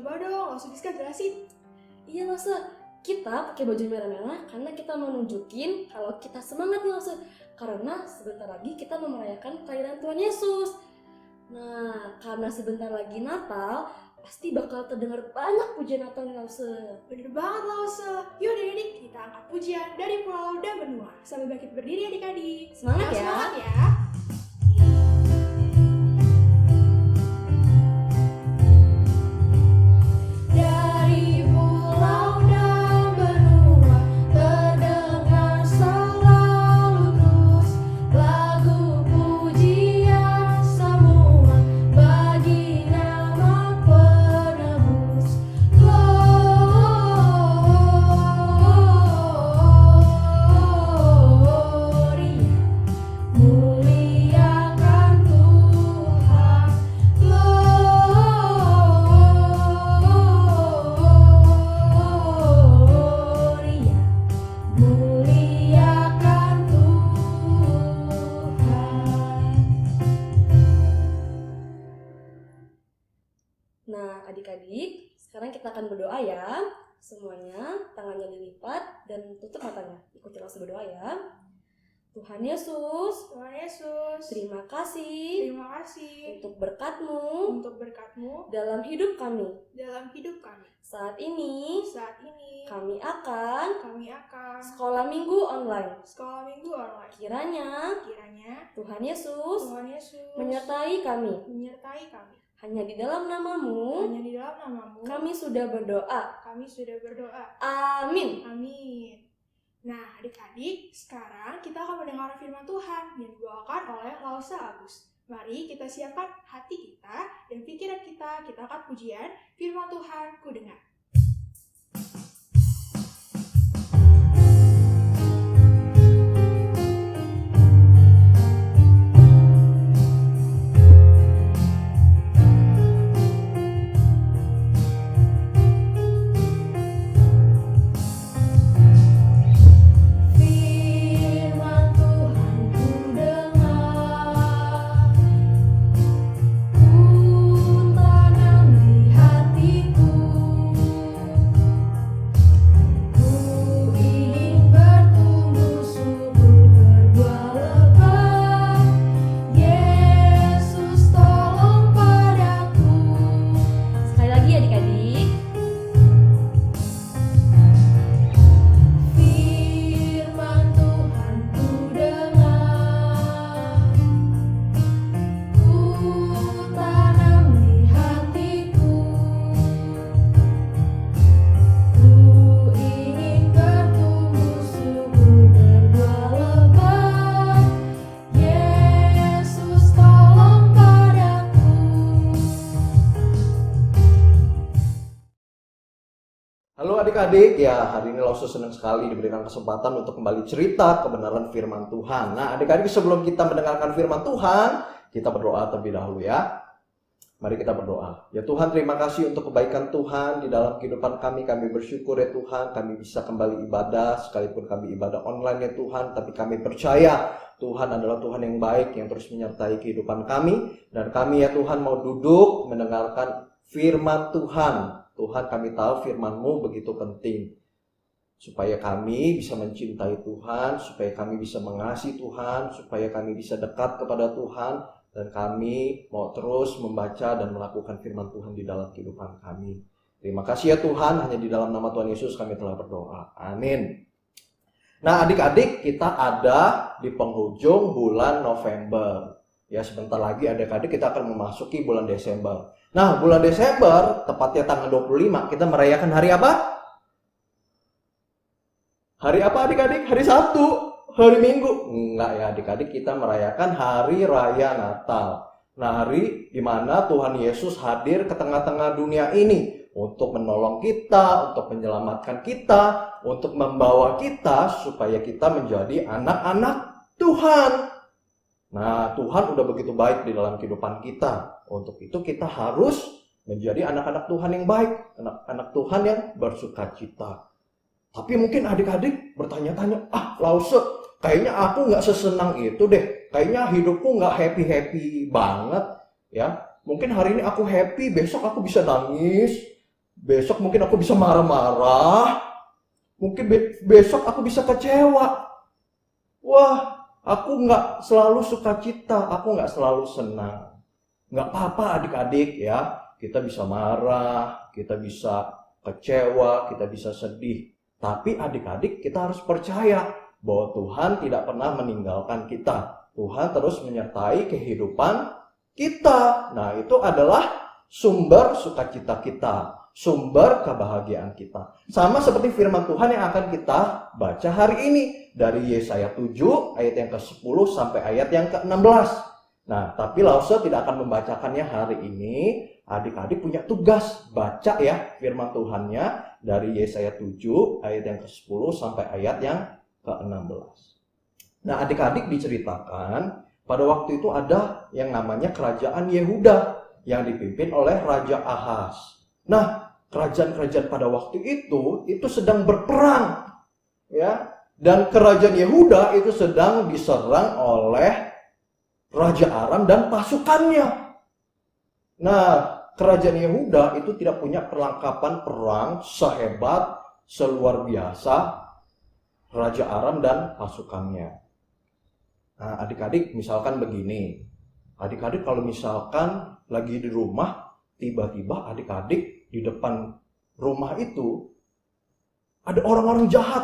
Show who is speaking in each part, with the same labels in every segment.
Speaker 1: Coba dong, langsung Siska jelasin.
Speaker 2: Iya Lause, kita pakai baju merah-merah karena kita mau nunjukin kalau kita semangat nih Lause. Karena sebentar lagi kita mau merayakan kelahiran Tuhan Yesus. Nah, karena sebentar lagi Natal, pasti bakal terdengar banyak pujian Natal nih Lause.
Speaker 1: Bener banget Lause. Yuk adik-adik, kita angkat pujian dari pulau dan benua. Sambil bangkit berdiri adik-adik.
Speaker 2: Semangat ya.
Speaker 1: Semangat ya. Dari pulau dan benua terdengar selalu terus lagu pujian semua bagi nama penebus. Gloria, muliakan Tuhan. Gloria, muliakan Tuhan.
Speaker 2: Nah, adik-adik, sekarang kita akan berdoa ya. Semuanya tangannya dilipat dan tutup matanya. Ikuti Lause berdoa ya. Tuhan Yesus,
Speaker 1: Tuhan Yesus,
Speaker 2: terima kasih
Speaker 1: terima kasih
Speaker 2: untuk berkat-Mu
Speaker 1: untuk berkat-Mu
Speaker 2: dalam hidup kami.
Speaker 1: dalam hidup kami.
Speaker 2: Saat ini
Speaker 1: Saat ini
Speaker 2: kami akan
Speaker 1: kami akan
Speaker 2: sekolah minggu online.
Speaker 1: sekolah minggu online.
Speaker 2: Kiranya
Speaker 1: Kiranya
Speaker 2: Tuhan Yesus
Speaker 1: Tuhan Yesus
Speaker 2: menyertai kami.
Speaker 1: menyertai kami.
Speaker 2: Hanya di dalam nama-Mu
Speaker 1: Hanya di dalam nama-Mu
Speaker 2: kami sudah berdoa.
Speaker 1: kami sudah berdoa.
Speaker 2: Amin.
Speaker 1: Amin. Nah, adik-adik, sekarang kita akan mendengar firman Tuhan yang dibawakan oleh Lause Agus. Mari kita siapkan hati kita dan pikiran kita angkat pujian firman Tuhan ku dengar. Firman Tuhan ku dengar, ku tanam di hatiku. Ku ingin bertumbuh subur berbuah lebat. Yesus tolong padaku.
Speaker 2: Sekali lagi adik-adik.
Speaker 1: Firman Tuhan ku dengar, ku tanam di hatiku. Ku ingin bertumbuh subur berbuah lebat. Yesus tolong padaku.
Speaker 3: Halo adik-adik, ya hari ini Lause senang sekali diberikan kesempatan untuk kembali cerita kebenaran firman Tuhan. Nah adik-adik, sebelum kita mendengarkan firman Tuhan, kita berdoa terlebih dahulu ya. Mari kita berdoa. Ya Tuhan, terima kasih untuk kebaikan Tuhan di dalam kehidupan kami. Kami bersyukur ya Tuhan, kami bisa kembali ibadah, sekalipun kami ibadah online ya Tuhan. Tapi kami percaya Tuhan adalah Tuhan yang baik, yang terus menyertai kehidupan kami. Dan kami ya Tuhan mau duduk mendengarkan firman Tuhan. Tuhan, kami tahu firman-Mu begitu penting, supaya kami bisa mencintai Tuhan, supaya kami bisa mengasihi Tuhan, supaya kami bisa dekat kepada Tuhan, dan kami mau terus membaca dan melakukan firman Tuhan di dalam kehidupan kami. Terima kasih ya Tuhan, hanya di dalam nama Tuhan Yesus kami telah berdoa. Amin. Nah adik-adik, kita ada di penghujung bulan November. Ya sebentar lagi adik-adik kita akan memasuki bulan Desember. Nah bulan Desember, tepatnya tanggal 25, kita merayakan hari apa? Hari apa adik-adik? Hari Sabtu, hari Minggu? Enggak ya adik-adik, kita merayakan Hari Raya Natal. Nah hari di mana Tuhan Yesus hadir ke tengah-tengah dunia ini untuk menolong kita, untuk menyelamatkan kita, untuk membawa kita supaya kita menjadi anak-anak Tuhan. Nah, Tuhan udah begitu baik di dalam kehidupan kita. Untuk itu kita harus menjadi anak-anak Tuhan yang baik, anak-anak Tuhan yang bersukacita. Tapi mungkin adik-adik bertanya-tanya, Lause, kayaknya aku nggak sesenang itu deh. Kayaknya hidupku nggak happy-happy banget. Ya, mungkin hari ini aku happy, besok aku bisa nangis. Besok mungkin aku bisa marah-marah. Mungkin besok aku bisa kecewa. Wah, aku nggak selalu sukacita, aku nggak selalu senang. Nggak apa-apa adik-adik ya. Kita bisa marah, kita bisa kecewa, kita bisa sedih. Tapi adik-adik kita harus percaya bahwa Tuhan tidak pernah meninggalkan kita. Tuhan terus menyertai kehidupan kita. Nah, itu adalah sumber sukacita kita, sumber kebahagiaan kita. Sama seperti firman Tuhan yang akan kita baca hari ini dari Yesaya 7 ayat yang ke-10 sampai ayat yang ke-16. Nah, tapi Lause tidak akan membacakannya hari ini. Adik-adik punya tugas baca ya firman Tuhannya dari Yesaya 7 ayat yang ke-10 sampai ayat yang ke-16. Nah, adik-adik diceritakan pada waktu itu ada yang namanya kerajaan Yehuda yang dipimpin oleh Raja Ahaz. Nah, kerajaan-kerajaan pada waktu itu sedang berperang, ya. Dan kerajaan Yehuda itu sedang diserang oleh Raja Aram dan pasukannya. Nah, kerajaan Yehuda itu tidak punya perlengkapan perang sehebat, seluar biasa Raja Aram dan pasukannya. Nah, adik-adik misalkan begini. Adik-adik kalau misalkan lagi di rumah, tiba-tiba adik-adik di depan rumah itu ada orang-orang jahat.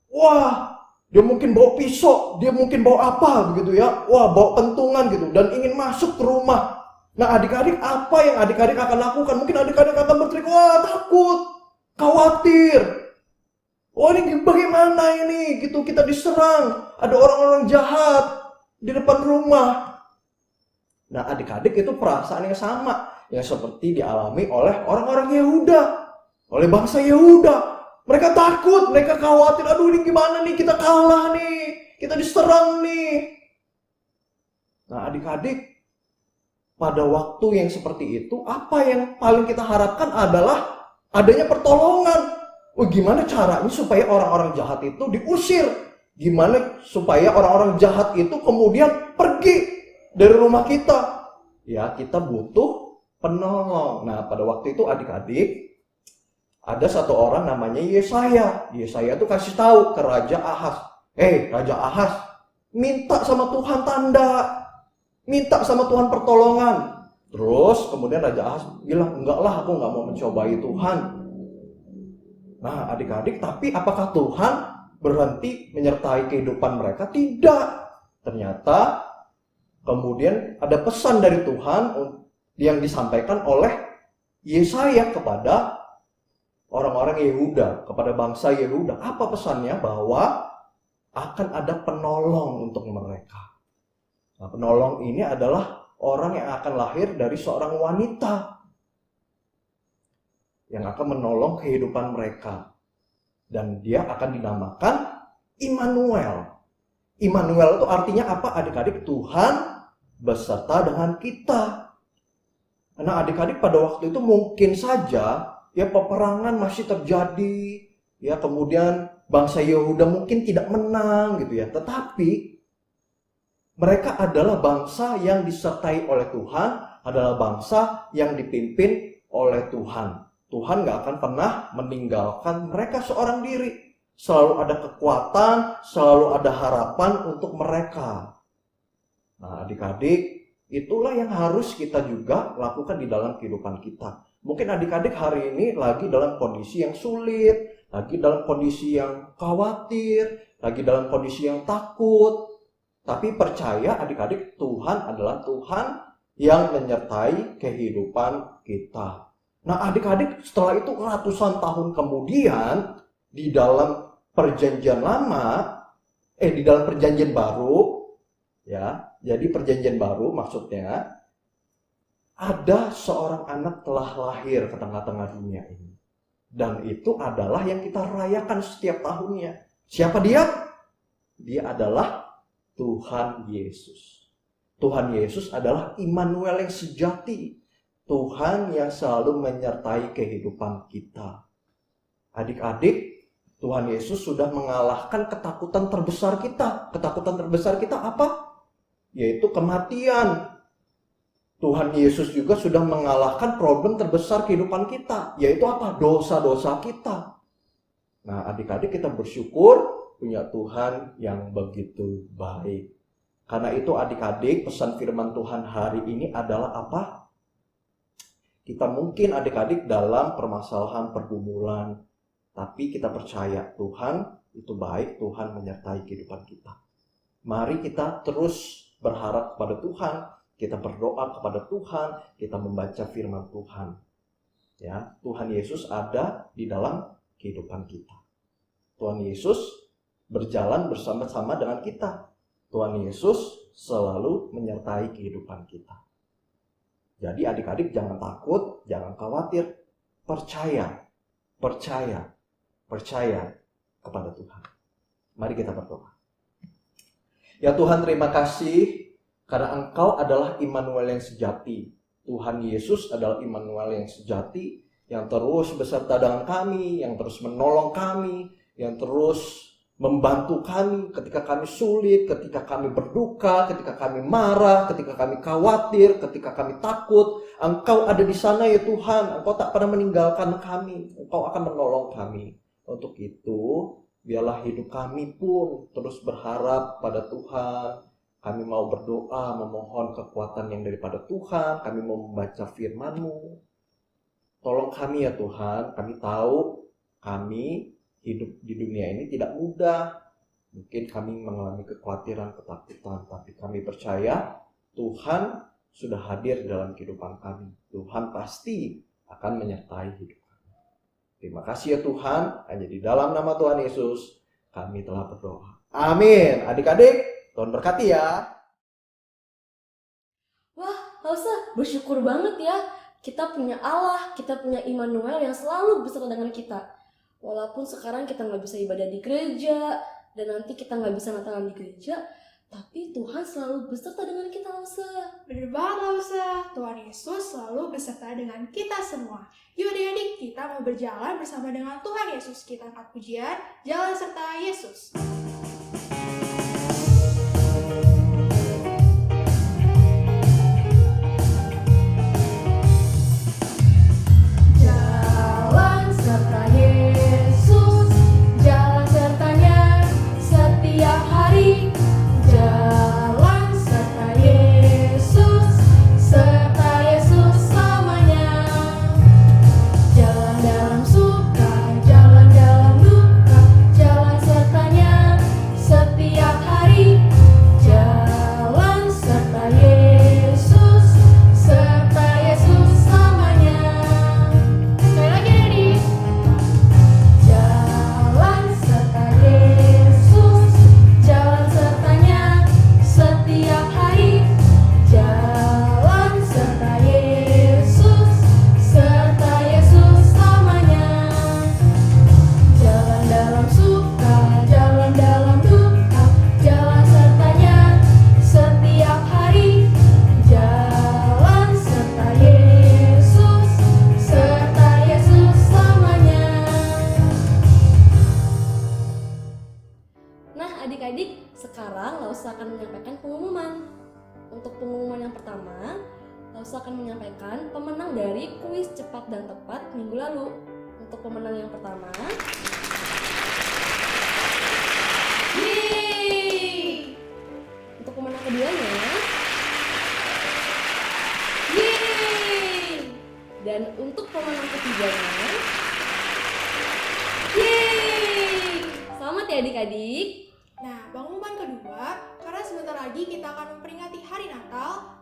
Speaker 3: Wah, dia mungkin bawa pisau, dia mungkin bawa apa begitu ya. Wah, bawa pentungan gitu dan ingin masuk ke rumah. Nah, adik-adik apa yang adik-adik akan lakukan? Mungkin adik-adik akan berteriak, wah takut, khawatir. Wah, ini bagaimana ini? Gitu kita diserang, ada orang-orang jahat di depan rumah. Nah, adik-adik itu perasaan yang sama yang seperti dialami oleh orang-orang Yehuda, oleh bangsa Yehuda. Mereka takut, mereka khawatir. Aduh, ini gimana nih? Kita kalah nih, kita diserang nih. Nah, adik-adik, pada waktu yang seperti itu, apa yang paling kita harapkan adalah adanya pertolongan. Gimana caranya supaya orang-orang jahat itu diusir? Gimana supaya orang-orang jahat itu kemudian pergi dari rumah kita? Ya, kita butuh penolong. Nah, pada waktu itu adik-adik, ada satu orang namanya Yesaya. Yesaya itu kasih tahu ke Raja Ahaz. Raja Ahaz, minta sama Tuhan tanda. Minta sama Tuhan pertolongan. Terus kemudian Raja Ahaz bilang, enggak lah, aku nggak mau mencobai Tuhan. Nah, adik-adik, tapi apakah Tuhan berhenti menyertai kehidupan mereka? Tidak. Ternyata kemudian ada pesan dari Tuhan yang disampaikan oleh Yesaya kepada orang-orang Yehuda, kepada bangsa Yehuda. Apa pesannya? Bahwa akan ada penolong untuk mereka. Nah, penolong ini adalah orang yang akan lahir dari seorang wanita yang akan menolong kehidupan mereka. Dan dia akan dinamakan Immanuel. Immanuel itu artinya apa adik-adik? Tuhan beserta dengan kita. Nah, adik-adik pada waktu itu mungkin saja ya peperangan masih terjadi, ya kemudian bangsa Yehuda mungkin tidak menang gitu ya. Tetapi mereka adalah bangsa yang disertai oleh Tuhan, adalah bangsa yang dipimpin oleh Tuhan. Tuhan gak akan pernah meninggalkan mereka seorang diri. Selalu ada kekuatan, selalu ada harapan untuk mereka. Nah, adik-adik, itulah yang harus kita juga lakukan di dalam kehidupan kita. Mungkin adik-adik hari ini lagi dalam kondisi yang sulit, lagi dalam kondisi yang khawatir, lagi dalam kondisi yang takut. Tapi percaya adik-adik, Tuhan adalah Tuhan yang menyertai kehidupan kita. Nah, adik-adik, setelah itu ratusan tahun kemudian di dalam perjanjian lama, di dalam perjanjian baru, ya, jadi perjanjian baru maksudnya ada seorang anak telah lahir ke tengah-tengah dunia ini. Dan itu adalah yang kita rayakan setiap tahunnya. Siapa dia? Dia adalah Tuhan Yesus. Tuhan Yesus adalah Immanuel yang sejati. Tuhan yang selalu menyertai kehidupan kita. Adik-adik, Tuhan Yesus sudah mengalahkan ketakutan terbesar kita. Ketakutan terbesar kita apa? Yaitu kematian. Tuhan Yesus juga sudah mengalahkan problem terbesar kehidupan kita, yaitu apa? Dosa-dosa kita. Nah, adik-adik kita bersyukur punya Tuhan yang begitu baik. Karena itu adik-adik, pesan firman Tuhan hari ini adalah apa? Kita mungkin adik-adik dalam permasalahan pergumulan, tapi kita percaya Tuhan itu baik, Tuhan menyertai kehidupan kita. Mari kita terus berharap kepada Tuhan, kita berdoa kepada Tuhan, kita membaca firman Tuhan. Ya, Tuhan Yesus ada di dalam kehidupan kita. Tuhan Yesus berjalan bersama-sama dengan kita. Tuhan Yesus selalu menyertai kehidupan kita. Jadi adik-adik jangan takut, jangan khawatir. Percaya kepada Tuhan. Mari kita berdoa. Ya Tuhan, terima kasih karena Engkau adalah Immanuel yang sejati. Tuhan Yesus adalah Immanuel yang sejati, yang terus beserta dengan kami, yang terus menolong kami, yang terus membantu kami ketika kami sulit, ketika kami berduka, ketika kami marah, ketika kami khawatir, ketika kami takut. Engkau ada di sana ya Tuhan. Engkau tak pernah meninggalkan kami. Engkau akan menolong kami. Untuk itu, biarlah hidup kami pun terus berharap pada Tuhan. Kami mau berdoa, memohon kekuatan yang daripada Tuhan. Kami mau membaca firman-Mu. Tolong kami ya Tuhan. Kami tahu kami hidup di dunia ini tidak mudah. Mungkin kami mengalami kekhawatiran, ketakutan. Tapi kami percaya Tuhan sudah hadir dalam kehidupan kami. Tuhan pasti akan menyertai hidup kami. Terima kasih ya Tuhan. Hanya di dalam nama Tuhan Yesus kami telah berdoa. Amin. Adik-adik, Tuhan berkati ya.
Speaker 2: Wah, Lausa, bersyukur banget ya. Kita punya Allah, kita punya Immanuel yang selalu beserta dengan kita. Walaupun sekarang kita nggak bisa ibadah di gereja, dan nanti kita nggak bisa Natalan di gereja, tapi Tuhan selalu beserta dengan kita, Lausa.
Speaker 1: Bener banget Lausa, Tuhan Yesus selalu beserta dengan kita semua. Yuk adik-adik, kita mau berjalan bersama dengan Tuhan Yesus. Kita angkat pujian, jalan serta Yesus.
Speaker 2: Jalan serta Yesus, jalan sertanya setiap hari. Jalan serta Yesus selamanya. Jalan dalam suka, jalan dalam duka, jalan sertanya setiap hari. Jalan serta Yesus selamanya. Sekali lagi Dedi. Jalan serta Yesus, jalan sertanya setiap hari. Jalan serta Yesus selamanya. Jalan dalam suka, jalan dalam duka, jalan sertanya setiap hari. Jalan serta Yesus selamanya. Nah adik-adik, sekarang Lausa akan menyampaikan pengumuman. Untuk pengumuman yang pertama, Lausa akan menyampaikan pemenang dari kuis cepat dan tepat minggu lalu. Untuk pemenang yang pertama, yeay! Untuk pemenang keduanya, yeay! Dan untuk pemenang ketiganya, yeay! Selamat ya adik-adik.
Speaker 1: Nah, pengumuman kedua, karena sebentar lagi kita akan memperingati hari Natal,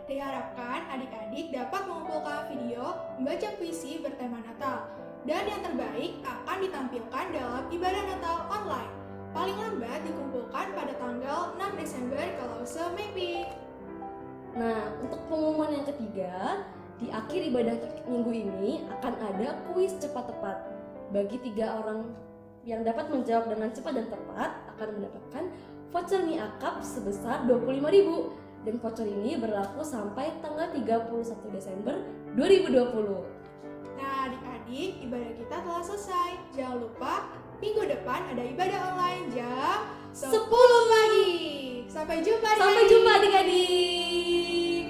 Speaker 1: diharapkan adik-adik dapat mengumpulkan video membaca puisi bertema Natal. Dan yang terbaik akan ditampilkan dalam ibadah Natal online. Paling lambat dikumpulkan pada tanggal 6 Desember kalau semimpi.
Speaker 2: Nah, untuk pengumuman yang ketiga, di akhir ibadah minggu ini akan ada kuis cepat tepat. Bagi 3 orang yang dapat menjawab dengan cepat dan tepat akan mendapatkan voucher mie akap sebesar 25.000 dan voucher ini berlaku sampai tanggal 31 Desember 2020.
Speaker 1: Nah, adik-adik, ibadah kita telah selesai. Jangan lupa, minggu depan ada ibadah online jam 10 pagi. Sampai jumpa
Speaker 2: Sampai jumpa adik-adik.